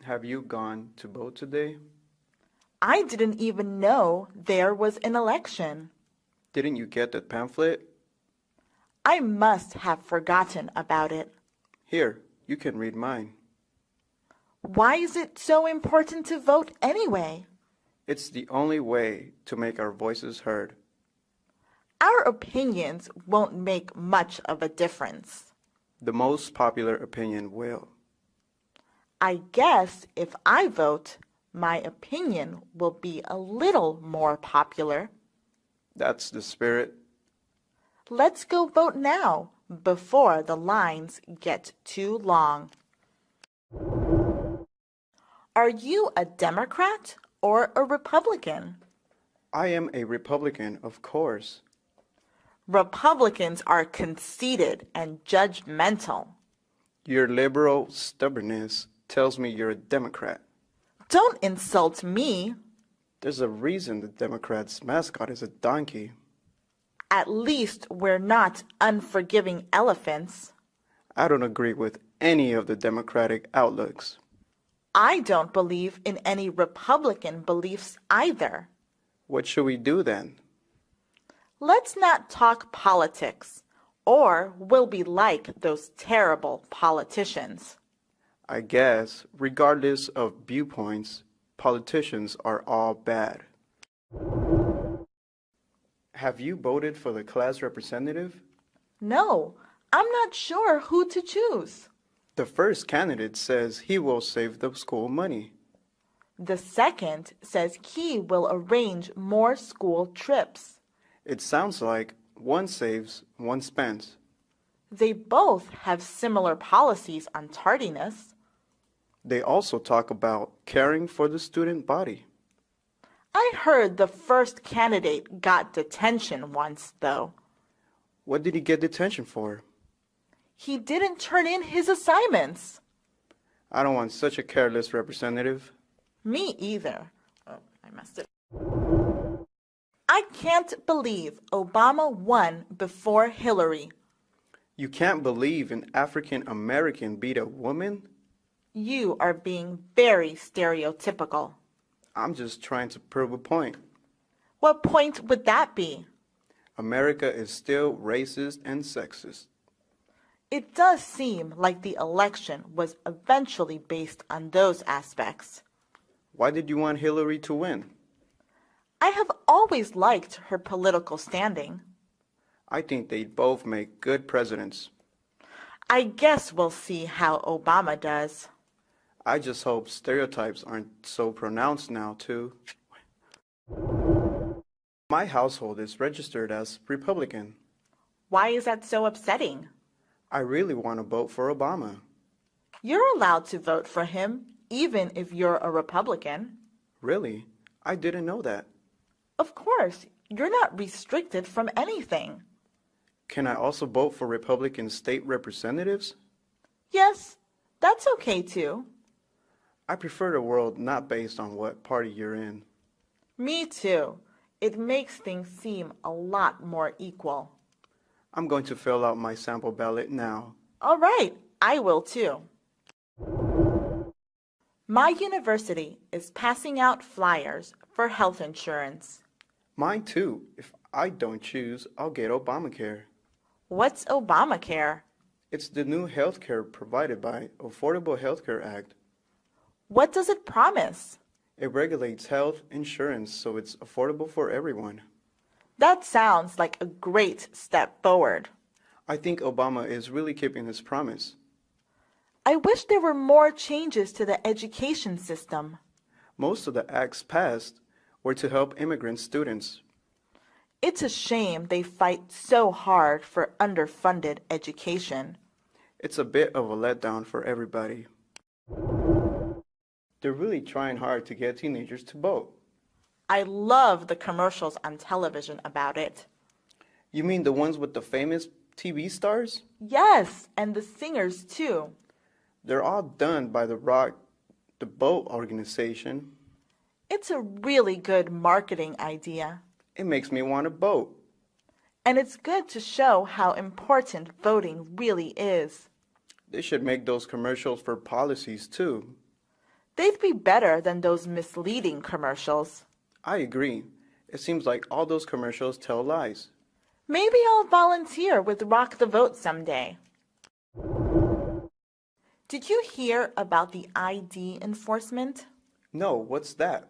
Have you gone to vote today? I didn't even know there was an election. Didn't you get that pamphlet? I must have forgotten about it. Here, you can read mine. Why is it so important to vote anyway? It's the only way to make our voices heard. Our opinions won't make much of a difference. The most popular opinion will. I guess if I vote, my opinion will be a little more popular. That's the spirit. Let's go vote now, before the lines get too long. Are you a Democrat or a Republican? I am a Republican, of course. Republicans are conceited and judgmental. Your liberal stubbornness tells me you're a Democrat. Don't insult me. There's a reason the Democrats' mascot is a donkey. At least we're not unforgiving elephants. I don't agree with any of the Democratic outlooks. I don't believe in any Republican beliefs either. What should we do then? Let's not talk politics, or we'll be like those terrible politicians. I guess, regardless of viewpoints, politicians are all bad. Have you voted for the class representative? No, I'm not sure who to choose. The first candidate says he will save the school money. The second says he will arrange more school trips. It sounds like one saves, one spends. They both have similar policies on tardiness. They also talk about caring for the student body. I heard the first candidate got detention once, though. What did he get detention for? He didn't turn in his assignments. I don't want such a careless representative. Me either. Oh, I messed it. I can't believe Obama won before Hillary. You can't believe an African American beat a woman? You are being very stereotypical. I'm just trying to prove a point. What point would that be? America is still racist and sexist. It does seem like the election was eventually based on those aspects. Why did you want Hillary to win? I have always liked her political standing. I think they'd both make good presidents. I guess we'll see how Obama does. I just hope stereotypes aren't so pronounced now, too. My household is registered as Republican. Why is that so upsetting? I really want to vote for Obama. You're allowed to vote for him, even if you're a Republican. Really? I didn't know that. Of course, you're not restricted from anything. Can I also vote for Republican state representatives? Yes, that's okay too. I prefer a world not based on what party you're in. Me too. It makes things seem a lot more equal. I'm going to fill out my sample ballot now. All right, I will too. My university is passing out flyers for health insurance. Mine too. If I don't choose, I'll get Obamacare. What's Obamacare? It's the new health care provided by Affordable Health Care Act. What does it promise? It regulates health insurance so it's affordable for everyone. That sounds like a great step forward. I think Obama is really keeping his promise. I wish there were more changes to the education system. Most of the acts passed were to help immigrant students. It's a shame they fight so hard for underfunded education. It's a bit of a letdown for everybody. They're really trying hard to get teenagers to vote. I love the commercials on television about it. You mean the ones with the famous TV stars? Yes, and the singers too. They're all done by the Rock the Boat organization. It's a really good marketing idea. It makes me want to vote. And it's good to show how important voting really is. They should make those commercials for policies too. They'd be better than those misleading commercials. I agree. It seems like all those commercials tell lies. Maybe I'll volunteer with Rock the Vote someday. Did you hear about the ID enforcement? No, what's that?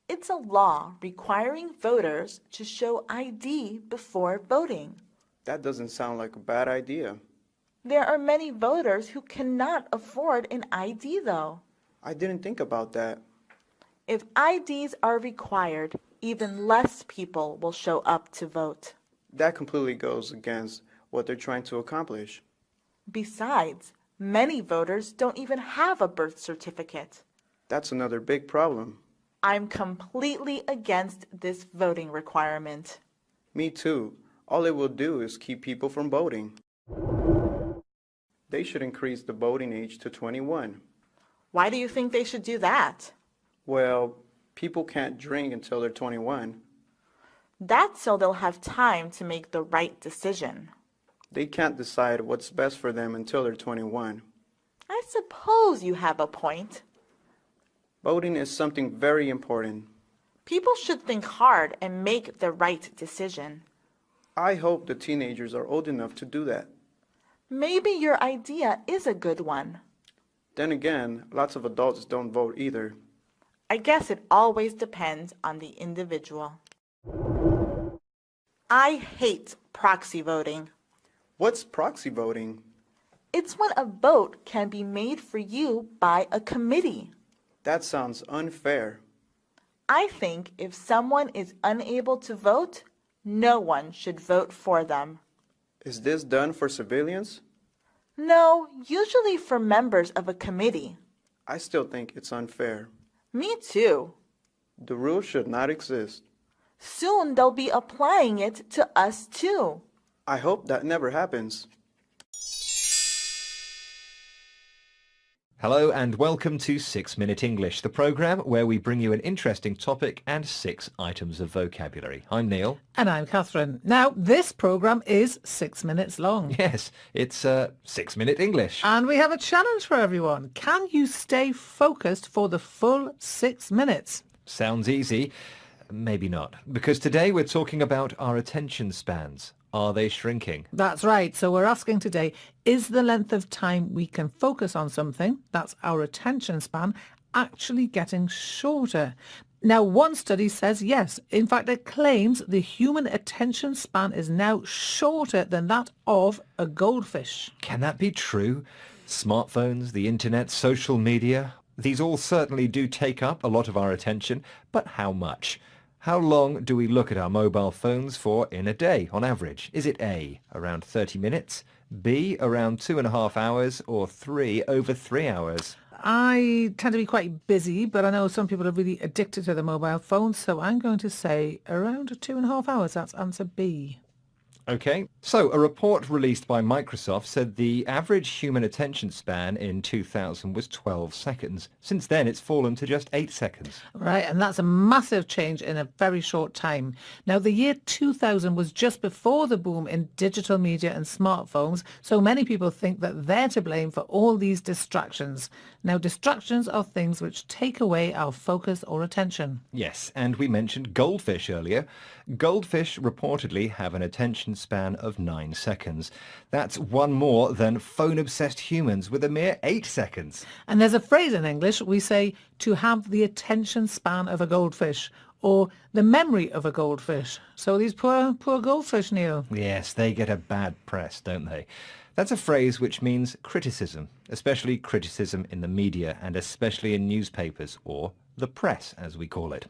It's a law requiring voters to show ID before voting. That doesn't sound like a bad idea. There are many voters who cannot afford an ID, though. I didn't think about that. If IDs are required, even less people will show up to vote. That completely goes against what they're trying to accomplish. Besides, many voters don't even have a birth certificate. That's another big problem. I'm completely against this voting requirement. Me too. All it will do is keep people from voting. They should increase the voting age to 21. Why do you think they should do that? Well, people can't drink until they're 21. That's so they'll have time to make the right decision. They can't decide what's best for them until they're 21. I suppose you have a point. Voting is something very important. People should think hard and make the right decision. I hope the teenagers are old enough to do that. Maybe your idea is a good one. Then again, lots of adults don't vote either. I guess it always depends on the individual. I hate proxy voting. What's proxy voting? It's when a vote can be made for you by a committee. That sounds unfair. I think if someone is unable to vote, no one should vote for them. Is this done for civilians? No, usually for members of a committee. I still think it's unfair. Me too. The rule should not exist. Soon they'll be applying it to us too. I hope that never happens. Hello and welcome to 6 Minute English, the programme where we bring you an interesting topic and 6 items of vocabulary. I'm Neil. And I'm Catherine. Now, this programme is 6 minutes long. Yes, it's 6 Minute English. And we have a challenge for everyone. Can you stay focused for the full 6 minutes? Sounds easy. Maybe not, because today we're talking about our attention spans. Are they shrinking? That's right. So we're asking today, is the length of time we can focus on something, that's our attention span, actually getting shorter? Now, one study says yes. In fact, it claims the human attention span is now shorter than that of a goldfish. Can that be true? Smartphones, the internet, social media, these all certainly do take up a lot of our attention, but how much? How long do we look at our mobile phones for in a day, on average? Is it A, around 30 minutes, B, around 2.5 hours, or 3, over 3 hours? I tend to be quite busy, but I know some people are really addicted to the mobile phone, so I'm going to say around 2.5 hours. That's answer B. Okay, so a report released by Microsoft said the average human attention span in 2000 was 12 seconds. Since then, it's fallen to just 8 seconds. Right, and that's a massive change in a very short time. Now, the year 2000 was just before the boom in digital media and smartphones, so many people think that they're to blame for all these distractions. Now, distractions are things which take away our focus or attention. Yes, and we mentioned goldfish earlier. Goldfish reportedly have an attention span of 9 seconds. That's one more than phone-obsessed humans with a mere 8 seconds. And there's a phrase in English, we say, to have the attention span of a goldfish, or the memory of a goldfish. So these poor goldfish, Neil. Yes, they get a bad press, don't they? That's a phrase which means criticism, especially criticism in the media and especially in newspapers, or the press, as we call it.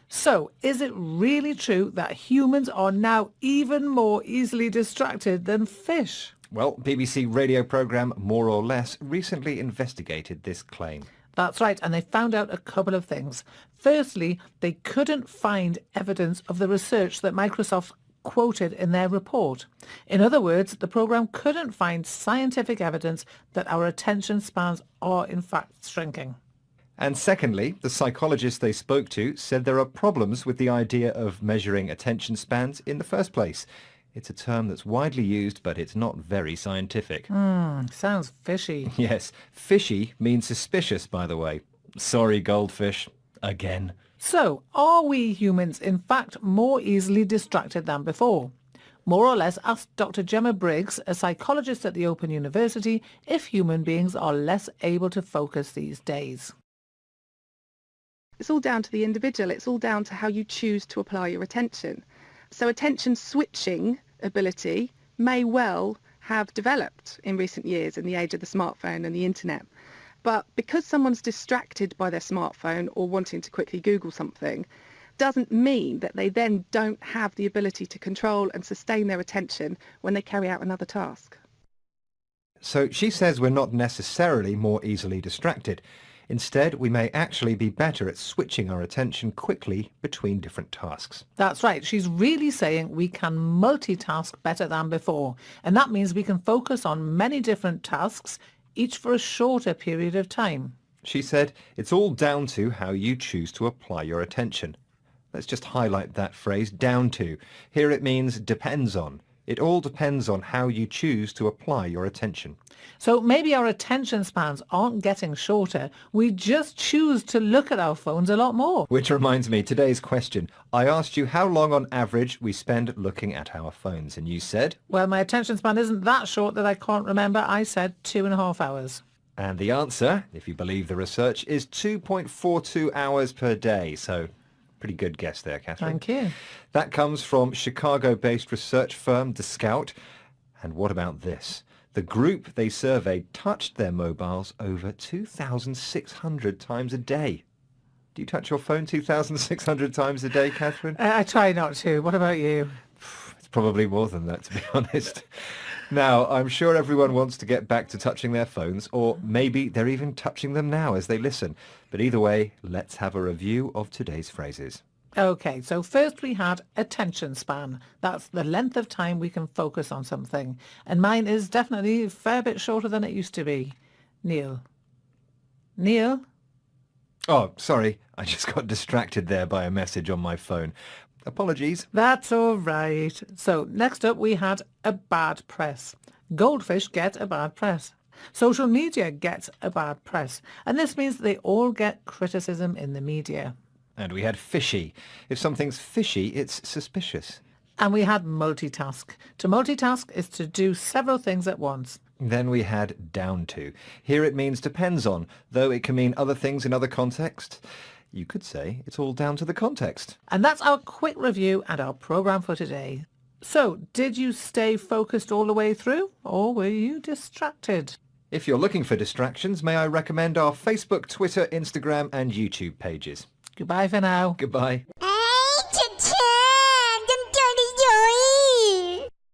So, is it really true that humans are now even more easily distracted than fish? Well, BBC radio programme More or Less recently investigated this claim. That's right, and they found out a couple of things. Firstly, they couldn't find evidence of the research that Microsoft quoted in their report. In other words, the programme couldn't find scientific evidence that our attention spans are in fact shrinking. And secondly, the psychologists they spoke to said there are problems with the idea of measuring attention spans in the first place. It's a term that's widely used, but it's not very scientific. Sounds fishy. Yes, fishy means suspicious, by the way. Sorry, goldfish. Again. So, are we humans in fact more easily distracted than before? More or less asked Dr. Gemma Briggs, a psychologist at the Open University, if human beings are less able to focus these days. It's all down to the individual. It's all down to how you choose to apply your attention. So attention switching ability may well have developed in recent years in the age of the smartphone and the internet. But because someone's distracted by their smartphone or wanting to quickly Google something, doesn't mean that they then don't have the ability to control and sustain their attention when they carry out another task. So she says we're not necessarily more easily distracted. Instead, we may actually be better at switching our attention quickly between different tasks. That's right. She's really saying we can multitask better than before. And that means we can focus on many different tasks, each for a shorter period of time. She said it's all down to how you choose to apply your attention. Let's just highlight that phrase, down to. Here it means depends on. It all depends on how you choose to apply your attention. So maybe our attention spans aren't getting shorter. We just choose to look at our phones a lot more. Which reminds me, today's question. I asked you how long on average we spend looking at our phones, and you said? Well, my attention span isn't that short that I can't remember. I said 2.5 hours. And the answer, if you believe the research, is 2.42 hours per day. So pretty good guess there, Catherine. Thank you. That comes from Chicago-based research firm The Scout. And what about this? The group they surveyed touched their mobiles over 2,600 times a day. Do you touch your phone 2,600 times a day, Catherine? I try not to. What about you? It's probably more than that, to be honest. Now, I'm sure everyone wants to get back to touching their phones, or maybe they're even touching them now as they listen. But either way, let's have a review of today's phrases. Okay, so first we had attention span. That's the length of time we can focus on something. And mine is definitely a fair bit shorter than it used to be. Neil? Neil? Oh, sorry. I just got distracted there by a message on my phone. Apologies. That's all right. So next up we had a bad press. Goldfish get a bad press. Social media gets a bad press. And this means they all get criticism in the media. And we had fishy. If something's fishy, it's suspicious. And we had multitask. To multitask is to do several things at once. Then we had down to. Here it means depends on, though it can mean other things in other contexts. You could say it's all down to the context. And that's our quick review and our programme for today. So, did you stay focused all the way through, or were you distracted? If you're looking for distractions, may I recommend our Facebook, Twitter, Instagram and YouTube pages. Goodbye for now. Goodbye.